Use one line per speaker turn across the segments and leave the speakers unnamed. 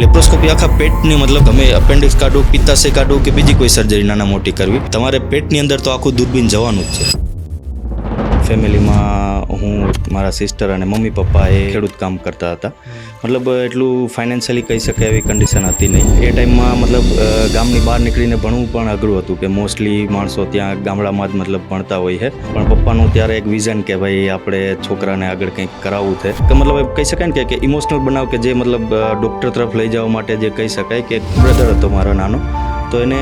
Laparoscopy આખા પેટની મતલબ તમે અપેન્ડિક્સ કાઢો, પિત્તાશય કાઢો કે બીજી કોઈ સર્જરી નાના મોટી કરવી, તમારે પેટની અંદર તો આખું દૂરબીન જવાનું જ છે. ફેમિલીમાં હું, મારા સિસ્ટર અને મમ્મી પપ્પા એ ખેડૂત કામ કરતા હતા. મતલબ એટલું ફાઇનાન્શિયલી કહી શકાય એવી કન્ડિશન હતી નહીં. એ ટાઈમમાં મતલબ ગામની બહાર નીકળીને ભણવું પણ અઘરું હતું કે મોસ્ટલી માણસો ત્યાં ગામડામાં જ મતલબ ભણતા હોય છે. પણ પપ્પાનું ત્યારે એક વિઝન કે ભાઈ આપણે છોકરાને આગળ કંઈક કરાવવું છે કે મતલબ કહી શકાય ને કે ઇમોશનલ બનાવ કે જે મતલબ ડૉક્ટર તરફ લઈ જવા માટે જે કહી શકાય કે બ્રધર હતો મારો નાનો, તો એને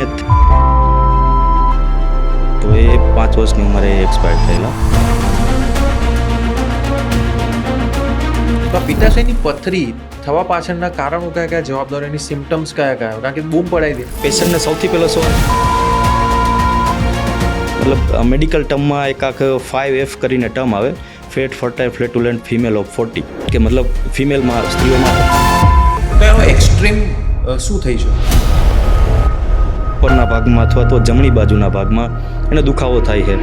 તો એ 5 વર્ષની ઉંમરે એક્સપાયર થયેલા.
તો પિત્તાશયની પથરી થવા પાછળના કારણો કયા કયા, જવાબદારીની સિમ્ટમ્સ કયા કયા? કારણ કે બૂમ પડાવી દે
પેશન્ટને સૌથી પહેલાં શું મતલબ મેડિકલ ટર્મમાં એક આખ 5F કરીને ટર્મ આવે, ફેટ, ફર્ટાઇલ, ફ્લેટુલન્ટ, ફિમેલ ઓફ 40, કે મતલબ ફિમેલમાં, સ્ત્રીઓમાં.
તો એનો એક્સ્ટ્રીમ શું થઈ શકે?
ઉપરના ભાગમાં અથવા તો જમણી બાજુના ભાગમાં એને દુખાવો થાય છે,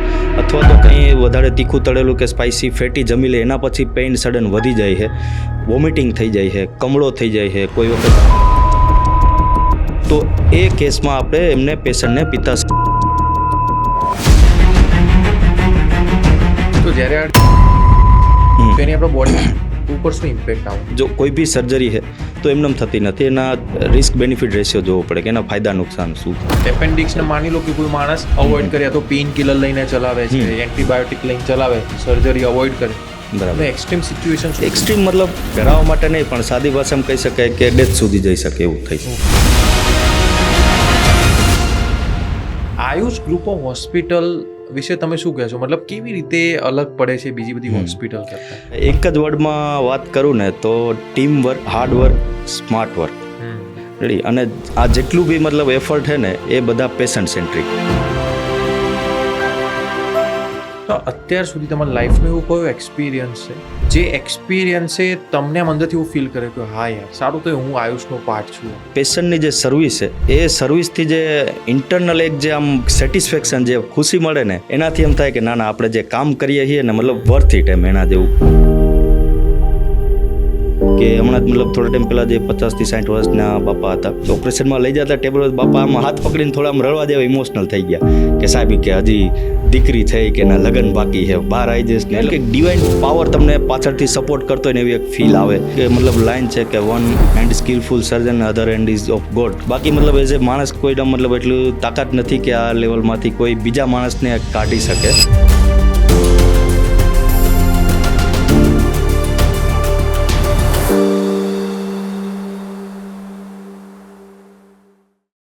અથવા તો કંઈ વધારે તીખું તળેલું કે સ્પાઇસી ફેટી જમી લે, એના પછી પેઇન સડન વધી જાય છે, વોમિટિંગ થઈ જાય છે, કમળો થઈ જાય છે કોઈ વખત. તો એ કેસમાં આપણે એમને પેશન્ટને પિત્તાશય.
તો જ્યારે એની આપણા બોડી ઉપર શું ઇમ્પેક્ટ આવે?
જો કોઈ બી સર્જરી છે તો એમને થતી નથી. એના રિસ્ક બેનિફિટ રેશિયો જોવો પડે કે એના ફાયદા નુકસાન શું.
એપેન્ડિક્સને માની લો કે કોઈ માણસ અવોઇડ કરે, તો પેઇન કિલર લઈને ચલાવે છે, એન્ટીબાયોટિક લઈને ચલાવે, સર્જરી અવોઇડ કરે, બરાબર. એક્સ્ટ્રીમ સિચ્યુએશન શું?
એક્સ્ટ્રીમ મતલબ ડરાવવા માટે નહીં, પણ સાદી ભાષામાં કહી શકાય કે ડેથ સુધી જઈ શકે એવું થઈ શકે.
આયુષ ગ્રુપ ઓફ હોસ્પિટલ વિશે તમે શું કહેશો? મતલબ કેવી રીતે અલગ પડે છે બીજી બધી હોસ્પિટલ કરતાં?
એક જ વર્ડમાં વાત કરું ને તો team work, hard work, smart work, ready. અને આ જેટલું બી મતલબ એફર્ટ છે ને એ બધા પેશન્ટ સેન્ટ્રિક.
તો અત્યાર સુધી તમારા લાઈફનો એવો કયો એક્સપિરિયન્સ છે જે એક્સપિરિયન્સે તમને આમ અંદરથી એવું ફીલ કરે કે હા યાર સારું તો હું આયુષનો પાર્ટ છું?
પેશન્ટની જે સર્વિસ છે એ સર્વિસથી જે ઇન્ટરનલ એક જે આમ સેટિસ્ફેક્શન, જે ખુશી મળે ને, એનાથી એમ થાય કે ના ના આપણે જે કામ કરીએ છીએ ને મતલબ વર્થ ઇટ એમ. એના જેવું કે હમણાં જ મતલબ થોડા ટાઈમ પહેલાં જે 50 થી 60 વર્ષના બાપા હતા, ઓપરેશનમાં લઈ જતા ટેબલ પર બાપા આમાં હાથ પકડીને થોડા આમ રડવા જેવા ઇમોશનલ થઈ ગયા કે સાહેબ કે હજી દીકરી થઈ કે ના લગ્ન બાકી છે, બહાર આવી જઈશ ને. એટલે કે ડિવાઇન પાવર તમને પાછળથી સપોર્ટ કરતો હોય ને એવી એક ફીલ આવે કે મતલબ લાઈન છે કે one hand skilful surgeon, other hand is of God. બાકી મતલબ એઝ એ માણસ કોઈના મતલબ એટલું તાકાત નથી કે આ લેવલમાંથી કોઈ બીજા માણસને કાઢી શકે.